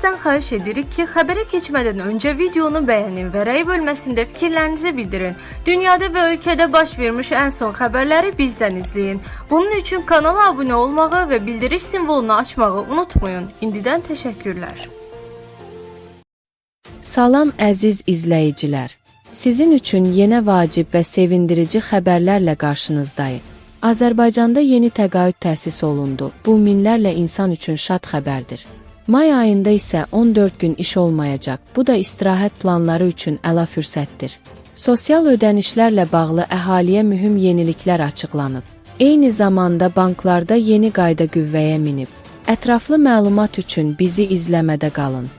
Sizdən xahiş edirik ki, xəbərə keçmədən öncə videonu bəyənin və rəy bölməsində fikirlərinizi bildirin. Dünyada və ölkədə baş vermiş ən son xəbərləri bizdən izləyin. Bunun üçün kanala abunə olmağı və bildiriş simvolunu açmağı unutmayın. İndidən təşəkkürlər. Salam əziz izləyicilər. Sizin üçün yenə vacib və sevindirici xəbərlərlə qarşınızdayım. Azərbaycanda yeni təqaüd təsis olundu. Bu minlərlə insan üçün şad xəbərdir. May ayında isə 14 gün iş olmayacaq. Bu da istirahət planları üçün əla fürsətdir. Sosial ödənişlərlə bağlı əhaliyə mühüm yeniliklər açıqlanıb. Eyni zamanda banklarda yeni qayda qüvvəyə minib. Ətraflı məlumat üçün bizi izləmədə qalın.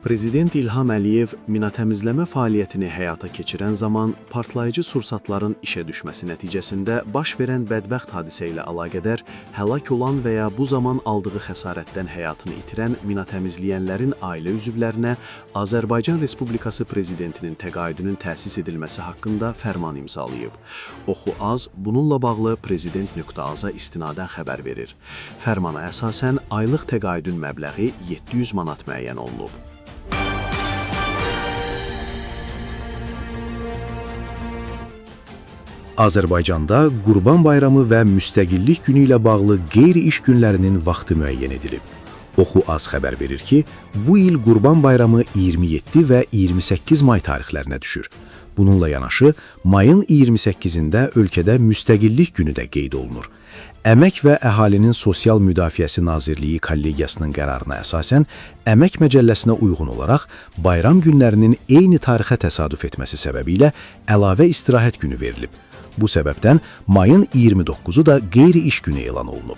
Prezident İlham Əliyev mina təmizləmə fəaliyyətini həyata keçirən zaman partlayıcı sursatların işə düşməsi nəticəsində baş verən bədbəxt hadisə ilə əlaqədar həlak olan və ya bu zaman aldığı xəsarətdən həyatını itirən mina təmizləyənlərin ailə üzvlərinə Azərbaycan Respublikası Prezidentinin təqaüdünün təsis edilməsi haqqında fərman imzalayıb. Oxu Az bununla bağlı Prezident.az-a istinadən xəbər verir. Fərmana əsasən aylıq təqaüdün məbləği 700 manat müəyyən olunub. Azərbaycanda Qurban Bayramı və Müstəqillik günü ilə bağlı qeyri-iş günlərinin vaxtı müəyyən edilib. Oxu Az xəbər verir ki, bu il Qurban Bayramı 27 və 28 may tarixlərinə düşür. Bununla yanaşı, mayın 28-də ölkədə Müstəqillik günü də qeyd olunur. Əmək və Əhalinin Sosial Müdafiəsi Nazirliyi kollegiyasının qərarına əsasən, Əmək Məcəlləsinə uyğun olaraq bayram günlərinin eyni tarixə təsadüf etməsi səbəbilə əlavə istirahət günü verilib. Bu səbəbdən mayın 29-u da qeyri-iş günü elan olunub.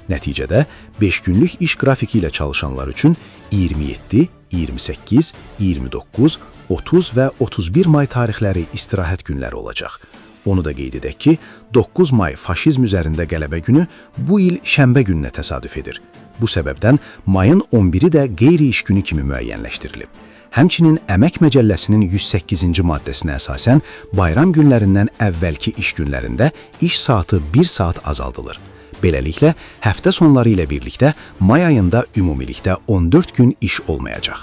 Nəticədə 5 günlük iş qrafiki ilə çalışanlar üçün 27, 28, 29, 30 və 31 may tarixləri istirahət günləri olacaq. Onu da qeyd edək ki, 9 may faşizm üzərində qələbə günü bu il şənbə gününə təsadüf edir. Bu səbəbdən mayın 11-i də qeyri-iş günü kimi müəyyənləşdirilib. Həmçinin Əmək Məcəlləsinin 108-ci maddəsinə əsasən bayram günlərindən əvvəlki iş günlərində iş saatı 1 saat azaldılır. Beləliklə, həftə sonları ilə birlikdə may ayında ümumilikdə 14 gün iş olmayacaq.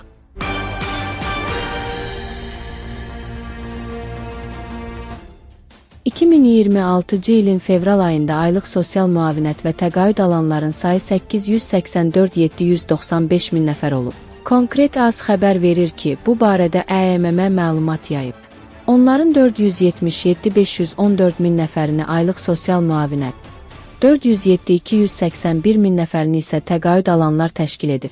(2026-cı ilin fevral ayında aylıq sosial müavinət və təqaüd alanların sayı 884.795 min nəfər olub. Konkret Az xəbər verir ki, bu barədə ƏMM məlumat yayıb. Onların 477.514 min nəfərini aylıq sosial müavinət, 407.281 min nəfərini isə təqaüd alanlar təşkil edib.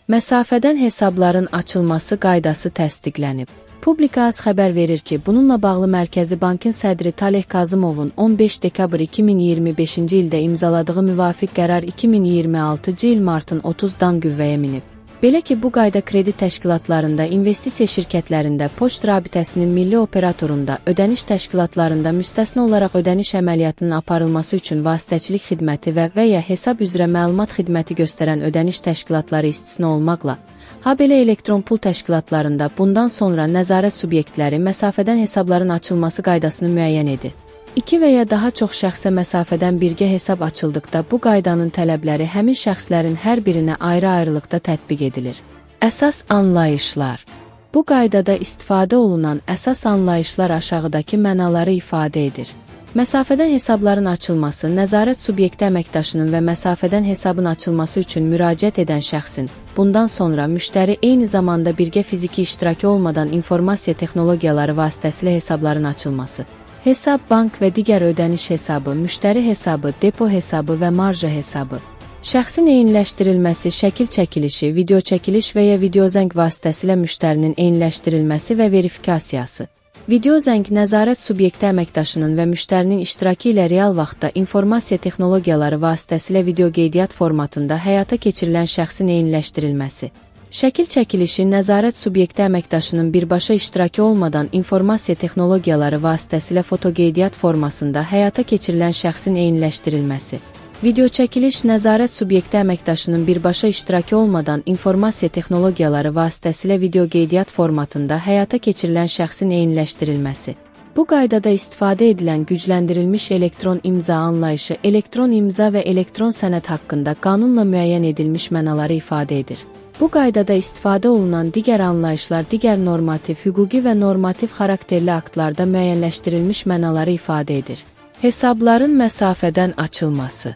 Məsafədən hesabların açılması qaydası təsdiqlənib. Publika Az xəbər verir ki, bununla bağlı Mərkəzi Bankın sədri Taleh Kazımovun 15 dekabr 2025-ci ildə imzaladığı müvafiq qərar 2026-cı il martın 30-dan qüvvəyə minib. Belə ki, bu qayda kredi təşkilatlarında, investisiya şirkətlərində, poçt rabitəsinin milli operatorunda, ödəniş təşkilatlarında müstəsna olaraq ödəniş əməliyyatının aparılması üçün vasitəçilik xidməti və ya hesab üzrə məlumat xidməti göstərən ödəniş təşkilatları istisna olmaqla, habelə elektron pul təşkilatlarında bundan sonra nəzarət subyektləri məsafədən hesabların açılması qaydasını müəyyən edir. 2 və ya daha çox şəxsə məsafədən birgə hesab açıldıqda bu qaydanın tələbləri həmin şəxslərin hər birinə ayrı-ayrılıqda tətbiq edilir. Əsas anlayışlar. Bu qaydada istifadə olunan əsas anlayışlar aşağıdakı mənaları ifadə edir. Məsafədən hesabların açılması, nəzarət subyekti əməkdaşının və məsafədən hesabın açılması üçün müraciət edən şəxsin, bundan sonra müştəri eyni zamanda birgə fiziki iştirakı olmadan informasiya texnologiyaları vasitəsilə hesabların açılması. Hesab, bank və digər ödəniş hesabı, müştəri hesabı, depo hesabı və marja hesabı. Şəxsin eyniləşdirilməsi, şəkil çəkilişi, video çəkiliş və ya videozəng vasitəsilə müştərinin eyniləşdirilməsi və verifikasiyası. Videozəng nəzarət subyekti əməkdaşının və müştərinin iştirakı ilə real vaxtda informasiya texnologiyaları vasitəsilə video qeydiyyat formatında həyata keçirilən şəxsin eyniləşdirilməsi. Şəkil çəkilişi nəzarət subyekti əməkdaşının birbaşa iştirakı olmadan informasiya texnologiyaları vasitəsilə foto qeydiyyat formasında həyata keçirilən şəxsin eyniləşdirilməsi. Video çəkiliş nəzarət subyekti əməkdaşının birbaşa iştirakı olmadan informasiya texnologiyaları vasitəsilə video qeydiyyat formatında həyata keçirilən şəxsin eyniləşdirilməsi. Bu qaydada istifadə edilən gücləndirilmiş elektron imza anlayışı elektron imza və elektron sənəd haqqında qanunla müəyyən edilmiş mənaları ifadə edir. Bu qaydada istifadə olunan digər anlayışlar digər normativ, hüquqi və normativ xarakterli aktlarda müəyyənləşdirilmiş mənaları ifadə edir. Hesabların məsafədən açılması.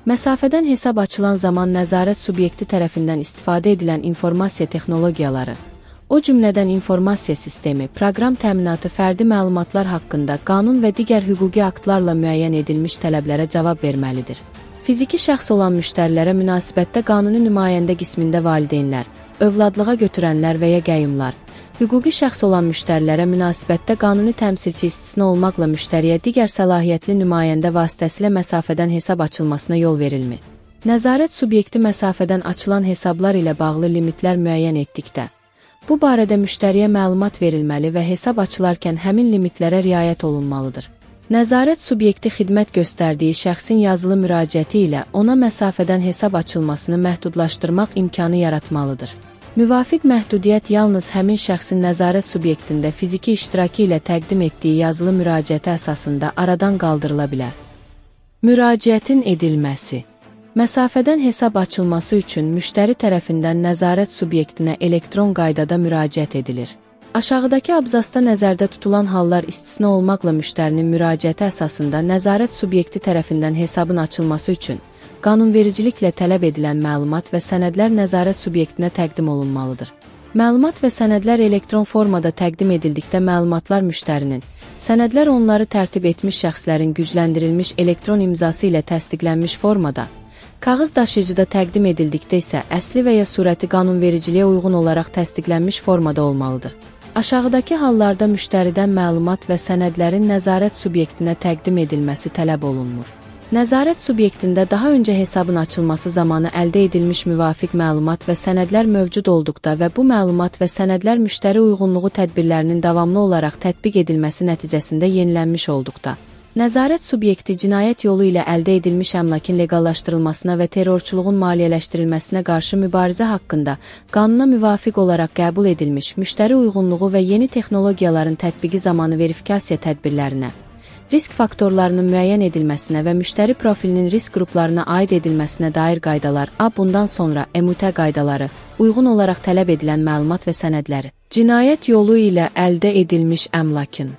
Məsafədən hesab açılan zaman nəzarət subyekti tərəfindən istifadə edilən informasiya texnologiyaları, o cümlədən informasiya sistemi, proqram təminatı fərdi məlumatlar haqqında qanun və digər hüquqi aktlarla müəyyən edilmiş tələblərə cavab verməlidir. Fiziki şəxs olan müştərilərə münasibətdə qanuni nümayəndə qismində valideynlər, övladlığa götürənlər və ya qəyyumlar, hüquqi şəxs olan müştərilərə münasibətdə qanuni təmsilçi istisna olmaqla müştəriyə digər səlahiyyətli nümayəndə vasitəsilə məsafədən hesab açılmasına yol verilmir. Nəzarət subyekti məsafədən açılan hesablar ilə bağlı limitlər müəyyən etdikdə, bu barədə müştəriyə məlumat verilməli və hesab açılarkən həmin limitlərə riayət olunmalıdır. Nəzarət subyekti xidmət göstərdiyi şəxsin yazılı müraciəti ilə ona məsafədən hesab açılmasını məhdudlaşdırmaq imkanı yaratmalıdır. Müvafiq məhdudiyyət yalnız həmin şəxsin nəzarət subyektində fiziki iştirakı ilə təqdim etdiyi yazılı müraciəti əsasında aradan qaldırıla bilər. Müraciətin edilməsi. Məsafədən hesab açılması üçün müştəri tərəfindən nəzarət subyektinə elektron qaydada müraciət edilir. Aşağıdakı abzasda nəzərdə tutulan hallar istisna olmaqla müştərinin müraciəti əsasında nəzarət subyekti tərəfindən hesabın açılması üçün qanunvericiliklə tələb edilən məlumat və sənədlər nəzarət subyektinə təqdim olunmalıdır. Məlumat və sənədlər elektron formada təqdim edildikdə məlumatlar müştərinin, sənədlər onları tərtib etmiş şəxslərin gücləndirilmiş elektron imzası ilə təsdiqlənmiş formada, kağız daşıyıcıda təqdim edildikdə isə əsli və ya surəti qanunvericiliyə uyğun olaraq təsdiqlənmiş formada olmalıdır. Aşağıdakı hallarda müştəridən məlumat və sənədlərin nəzarət subyektinə təqdim edilməsi tələb olunmur. Nəzarət subyektində daha öncə hesabın açılması zamanı əldə edilmiş müvafiq məlumat və sənədlər mövcud olduqda və bu məlumat və sənədlər müştəri uyğunluğu tədbirlərinin davamlı olaraq tətbiq edilməsi nəticəsində yenilənmiş olduqda, nəzarət subyekti cinayət yolu ilə əldə edilmiş əmlakın leqallaşdırılmasına və terrorçuluğun maliyyələşdirilməsinə qarşı mübarizə haqqında qanuna müvafiq olaraq qəbul edilmiş müştəri uyğunluğu və yeni texnologiyaların tətbiqi zamanı verifikasiya tədbirlərinə, risk faktorlarının müəyyən edilməsinə və müştəri profilinin risk qruplarına aid edilməsinə dair qaydalar, bundan sonra MUT qaydaları, uyğun olaraq tələb edilən məlumat və sənədləri, cinayət yolu ilə əldə edilmiş əmlakın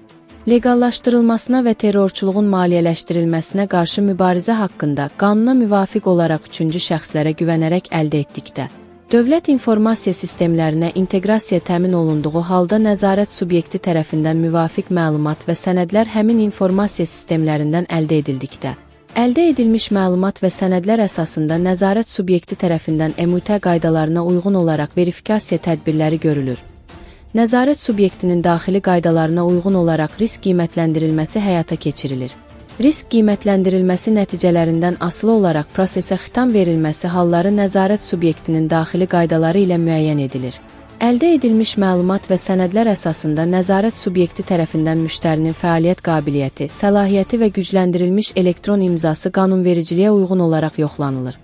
leqallaşdırılmasına və terrorçuluğun maliyyələşdirilməsinə qarşı mübarizə haqqında qanuna müvafiq olaraq üçüncü şəxslərə güvənərək əldə etdikdə, dövlət informasiya sistemlərinə inteqrasiya təmin olunduğu halda nəzarət subyekti tərəfindən müvafiq məlumat və sənədlər həmin informasiya sistemlərindən əldə edildikdə, əldə edilmiş məlumat və sənədlər əsasında nəzarət subyekti tərəfindən MUT qaydalarına uyğun olaraq verifikasiya tədbirləri görülür. Nəzarət subyektinin daxili qaydalarına uyğun olaraq risk qiymətləndirilməsi həyata keçirilir. Risk qiymətləndirilməsi nəticələrindən asılı olaraq prosesə xitam verilməsi halları nəzarət subyektinin daxili qaydaları ilə müəyyən edilir. Əldə edilmiş məlumat və sənədlər əsasında nəzarət subyekti tərəfindən müştərinin fəaliyyət qabiliyyəti, səlahiyyəti və gücləndirilmiş elektron imzası qanunvericiliyə uyğun olaraq yoxlanılır.